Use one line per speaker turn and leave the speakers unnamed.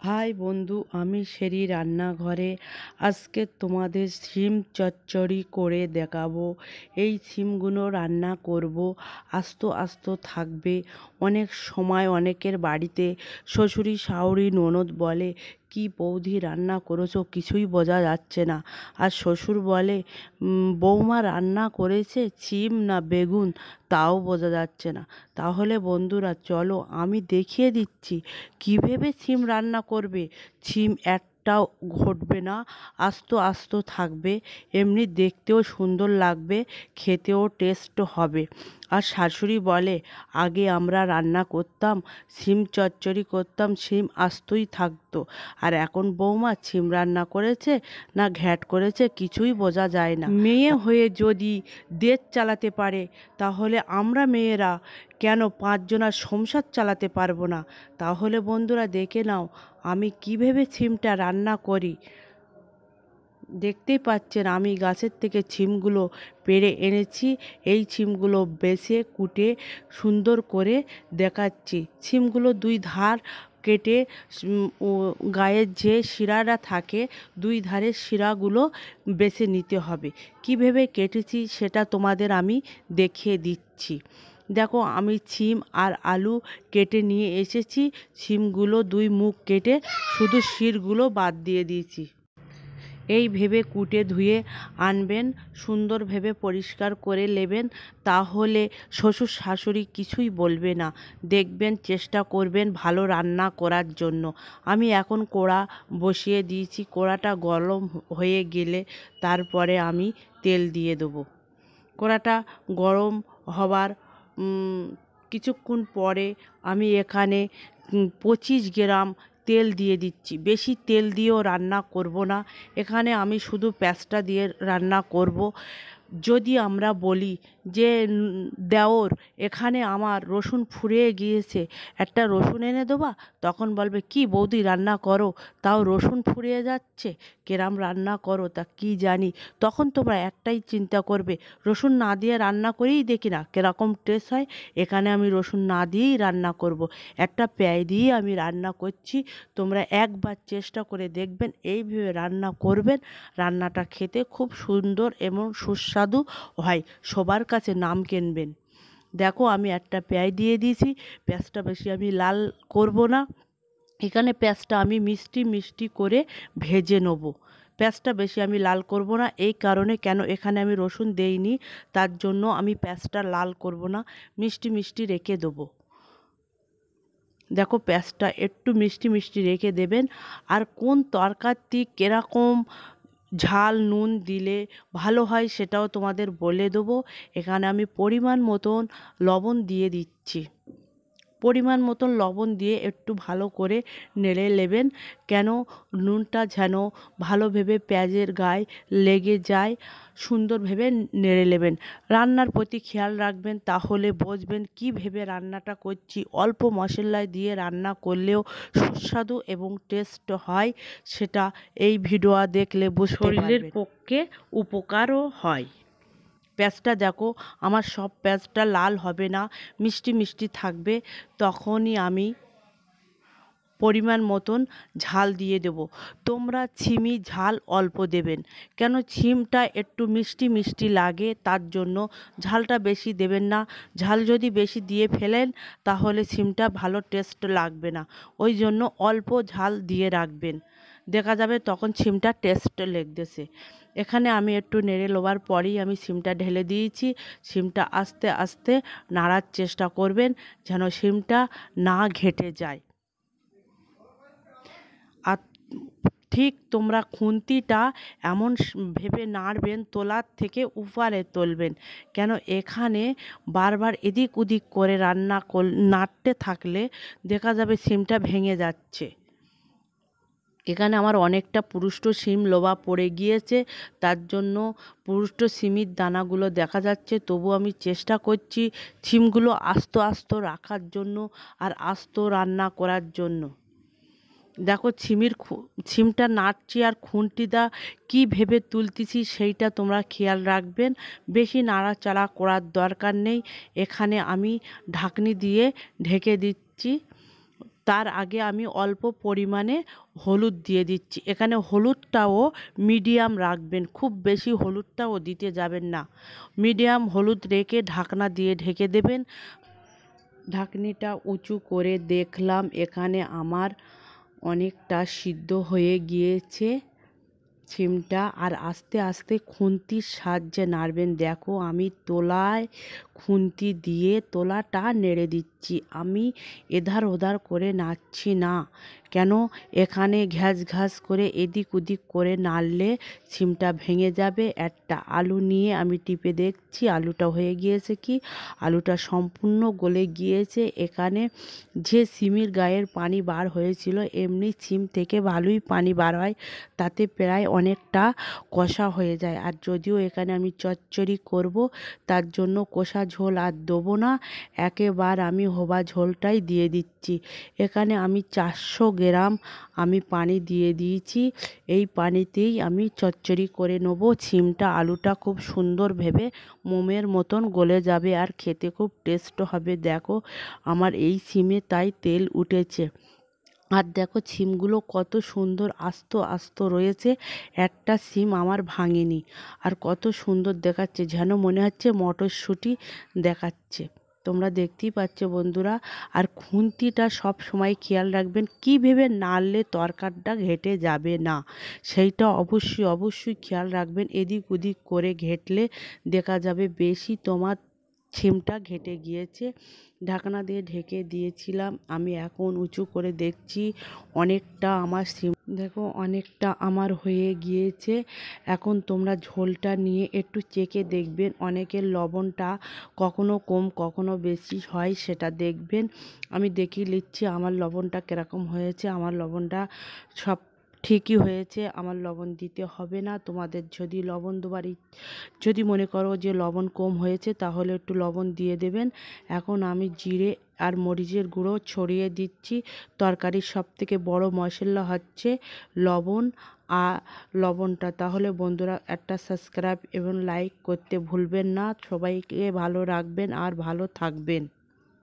High বন্ধু, আমি শেরি রান্নাঘরে। আজকে তোমাদের শিম চচ্চড়ি করে দেখাবো। এই শিমগুলো রান্না করব, আস্ত আস্ত থাকবে। অনেক সময় অনেকের বাড়িতে শ্বশুরি শাশুড়ি ননদ বলে, কি বৌদি রান্না করেছো, কিছুই বোঝা যাচ্ছে না। আর শ্বশুর বলে, বৌমা রান্না করেছে শিম না বেগুন, তাও বোঝা যাচ্ছে না। তাহলে বন্ধুরা চলো আমি দেখিয়ে দিচ্ছি কীভাবে শিম রান্না করবে। শিম একটাও ঘটবে না, আস্ত আস্ত থাকবে, এমনি দেখতেও সুন্দর লাগবে, খেতেও টেস্ট হবে। আর শাশুড়ি বলে, আগে আমরা রান্না করতাম, শিম চচ্চড়ি করতাম, শিম আস্তই থাকতো। আর এখন বৌমা শিম রান্না করেছে না ঘ্যাট করেছে কিছুই বোঝা যায় না। মেয়ে হয়ে যদি দেশ চালাতে পারে, তাহলে আমরা মেয়েরা কেন 5 জনার সংসার চালাতে পারবো না? তাহলে বন্ধুরা দেখে নাও আমি কিভাবে শিমটা রান্না করি। দেখতেই পাচ্ছেন আমি গাছের থেকে শিমগুলো পেড়ে এনেছি। এই শিমগুলো বেছে কুটে সুন্দর করে দেখাচ্ছি। শিমগুলো দুই ধার কেটে ও গায়ের যে শিরাটা থাকে দুই ধারের শিরাগুলো বেছে নিতে হবে। কিভাবে কেটেছি সেটা তোমাদের আমি দেখিয়ে দিচ্ছি। দেখো আমি শিম আর আলু কেটে নিয়ে এসেছি। শিমগুলো দুই মুখ কেটে শুধু শিরগুলো বাদ দিয়ে দিয়েছি। এই ভেবে কুটে ধুয়ে আনবেন, সুন্দর ভেবে পরিষ্কার করে নেবেন, তাহলে শ্বশুর শাশুড়ি কিছুই বলবে না। দেখবেন, চেষ্টা করবেন ভালো রান্না করার জন্য। আমি এখন কড়া বসিয়ে দিয়েছি। কড়াটা গরম হয়ে গেলে তারপরে আমি তেল দিয়ে দেবো। কড়াটা গরম হবার কিছুক্ষণ পরে আমি এখানে 25 গ্রাম তেল দিয়ে দিচ্ছি। বেশি তেল দিয়েও রান্না করব না, এখানে আমি শুধু পেঁয়াজটা দিয়ে রান্না করব। যদি আমরা বলি যে দেওর এখানে আমার রসুন ফুরিয়ে গিয়েছে, একটা রসুন এনে দেবা, তখন বলবে, কি বৌদি রান্না করো তাও রসুন ফুরিয়ে যাচ্ছে, কেরাম রান্না করো তা কি জানি। তখন তোমরা একটাই চিন্তা করবে, রসুন না দিয়ে রান্না করেই দেখি না কীরকম টেস্ট হয়। এখানে আমি রসুন না দিয়েই রান্না করব, একটা পেঁয়াজ দিয়ে আমি রান্না করছি। তোমরা একবার চেষ্টা করে দেখবেন, এইভাবে রান্না করবেন, রান্নাটা খেতে খুব সুন্দর এবং সুস্বাদু হয়, সবার কাছে নাম কিনবেন। দেখো আমি একটা পেঁয়াজ দিয়ে দিয়েছি। পেঁয়াজটা বেশি আমি লাল করব না, এখানে পেঁয়াজটা আমি মিষ্টি মিষ্টি করে ভেজে নেব। পেঁয়াজটা বেশি আমি লাল করব না, এই কারণে, কেন এখানে আমি রসুন দেইনি, তার জন্য আমি পেঁয়াজটা লাল করব না, মিষ্টি মিষ্টি রেখে দেবো। দেখো পেঁয়াজটা একটু মিষ্টি মিষ্টি রেখে দেবেন। আর কোন তরকারি কীরকম ঝাল নুন দিলে ভালো হয় সেটাও তোমাদের বলে দেবো। এখানে আমি পরিমাণ মতন লবণ দিয়ে দিচ্ছি। পরিমাণ মতন লবণ দিয়ে একটু ভালো করে নেড়ে নেবেন, কেন নুনটা যেন ভালোভাবে পেঁয়াজের গায়ে লেগে যায়। সুন্দরভাবে নেড়ে নেবেন, রান্নার প্রতি খেয়াল রাখবেন, তাহলে বুঝবেন কী ভেবে রান্নাটা করছি। অল্প মশলা দিয়ে রান্না করলেও সুস্বাদু এবং টেস্ট হয়, সেটা এই ভিডিও দেখলে বুঝতে পারবেন। শরীরের পক্ষে উপকারও হয়। পেঁয়াজটা দেখো আমার সব পেঁয়াজটা লাল হবে না, মিষ্টি মিষ্টি থাকবে। তখনই আমি পরিমাণ মতন ঝাল দিয়ে দেব। তোমরা শিমে ঝাল অল্প দেবেন, কেন শিমটা একটু মিষ্টি মিষ্টি লাগে, তার জন্য ঝালটা বেশি দেবেন না। ঝাল যদি বেশি দিয়ে ফেলেন তাহলে শিমটা ভালো টেস্ট লাগবে না, ওই জন্য অল্প ঝাল দিয়ে রাখবেন। দেখা যাবে তখন শিমটা টেস্ট লাগতেছে। এখানে আমি একটু নেড়ে নেওয়ার পরেই আমি শিমটা ঢেলে দিয়েছি। শিমটা আস্তে আস্তে নাড়ার চেষ্টা করবেন, যেন শিমটা না ঘেঁটে যায়। আর ঠিক তোমরা খুন্তিটা এমন ভেবে নাড়বেন, তোলার থেকে উপরে তুলবেন, কেন এখানে বারবার এদিক ওদিক করে নাড়তে থাকলে দেখা যাবে শিমটা ভেঙে যাচ্ছে। এখানে আমার অনেকটা পুরুষ্ট শিম লোবা পড়ে গিয়েছে, তার জন্য পুরুষ্ট শিমের দানাগুলো দেখা যাচ্ছে। তবু আমি চেষ্টা করছি শিমগুলো আস্ত আস্ত রাখার জন্য আর আস্ত রান্না করার জন্য। দেখো শিমটা নাড়ছি আর খুন্তিটা কী ভেবে তুলতেছি সেইটা তোমরা খেয়াল রাখবেন, বেশি নাড়াচাড়া করার দরকার নেই। এখানে আমি ঢাকনি দিয়ে ঢেকে দিচ্ছি, তার আগে আমি অল্প পরিমাণে হলুদ দিয়ে দিচ্ছি। এখানে হলুদটাও মিডিয়াম রাখবেন, খুব বেশি হলুদটাও দিতে যাবেন না। মিডিয়াম হলুদ রেখে ঢাকনা দিয়ে ঢেকে দেবেন। ঢাকনিটা উঁচু করে দেখলাম এখানে আমার অনেকটা সিদ্ধ হয়ে গিয়েছে সিমটা। আর আস্তে আস্তে খুন্তির সাহায্যে নাড়বেন। দেখো আমি তোলায় খুন্তি দিয়ে তোলাটা নেড়ে দিচ্ছি, আমি এধার ওধার করে নাড়ছি না। কেন, এখানে ঘ্যাস ঘ্যাস করে এদিক ওদিক করে নাড়লে সিমটা ভেঙে যাবে। একটা আলু নিয়ে আমি টিপে দেখছি আলুটা হয়ে গিয়েছে কি, আলুটা সম্পূর্ণ গলে গিয়েছে। এখানে যে সিমের গায়ের পানি বার হয়েছিল, এমনি সিম থেকে ভালোই পানি বার হয়, তাতে প্রায় অনেকটা কষা হয়ে যায়। আর যদিও এখানে আমি চচ্চড়ি করব, তার জন্য কষা ঝোল আর দেবো না, একেবারে আমি হোবা ঝোলটাই দিয়ে দিচ্ছি। এখানে আমি 400 গ্রাম আমি পানি দিয়ে দিয়েছি। এই পানিতেই আমি চচ্চড়ি করে নেবো। সিমটা আলুটা খুব সুন্দর ভেবে মোমের মতন গলে যাবে আর খেতে খুব টেস্ট হবে। দেখো আমার এই সিমে তাই তেল উঠেছে। আর দেখো সিমগুলো কত সুন্দর আস্ত আস্ত রয়েছে, একটা সিম আমার ভাঙেনি। আর কত সুন্দর দেখাচ্ছে, যেন মনে হচ্ছে মটরশুঁটি দেখাচ্ছে। তোমরা দেখতেই পাচ্ছ বন্ধুরা। আর খুন্তিটা সব সময় খেয়াল রাখবেন, কী ভেবে নাড়লে তরকারিটা ঘেটে যাবে না, সেইটা অবশ্যই অবশ্যই খেয়াল রাখবেন। এদিক ওদিক করে ঘেটলে দেখা যাবে বেশি তোমার সিমটা ঘেটে গিয়েছে। ঢাকনা দিয়ে ঢেকে দিয়েছিলাম। আমি এখন উঁচু করে দেখছি অনেকটা আমার সিম, দেখো অনেকটা আমার হয়ে গিয়েছে। এখন তোমরা ঝোলটা নিয়ে একটু চেখে দেখবেন। অনেকের লবণটা কখনো কম কখনো বেশি হয়, সেটা দেখবেন। আমি দেখিয়ে নিচ্ছি আমার লবণটা কীরকম হয়েছে। আমার লবণটা সব ঠিকই হয়েছে, আমার লবণ দিতে হবে না। তোমাদের যদি লবণ দেবার যদি মনে করো যে লবণ কম হয়েছে, তাহলে একটু লবণ দিয়ে দেবেন। এখন আমি জিরে আর মরিচের গুঁড়ো ছড়িয়ে দিচ্ছি। তরকারির সবথেকে বড় মশলা হচ্ছে লবণ আর লবণটা। তাহলে বন্ধুরা একটা সাবস্ক্রাইব এবং লাইক করতে ভুলবেন না। সবাইকে ভালো রাখবেন আর ভালো থাকবেন।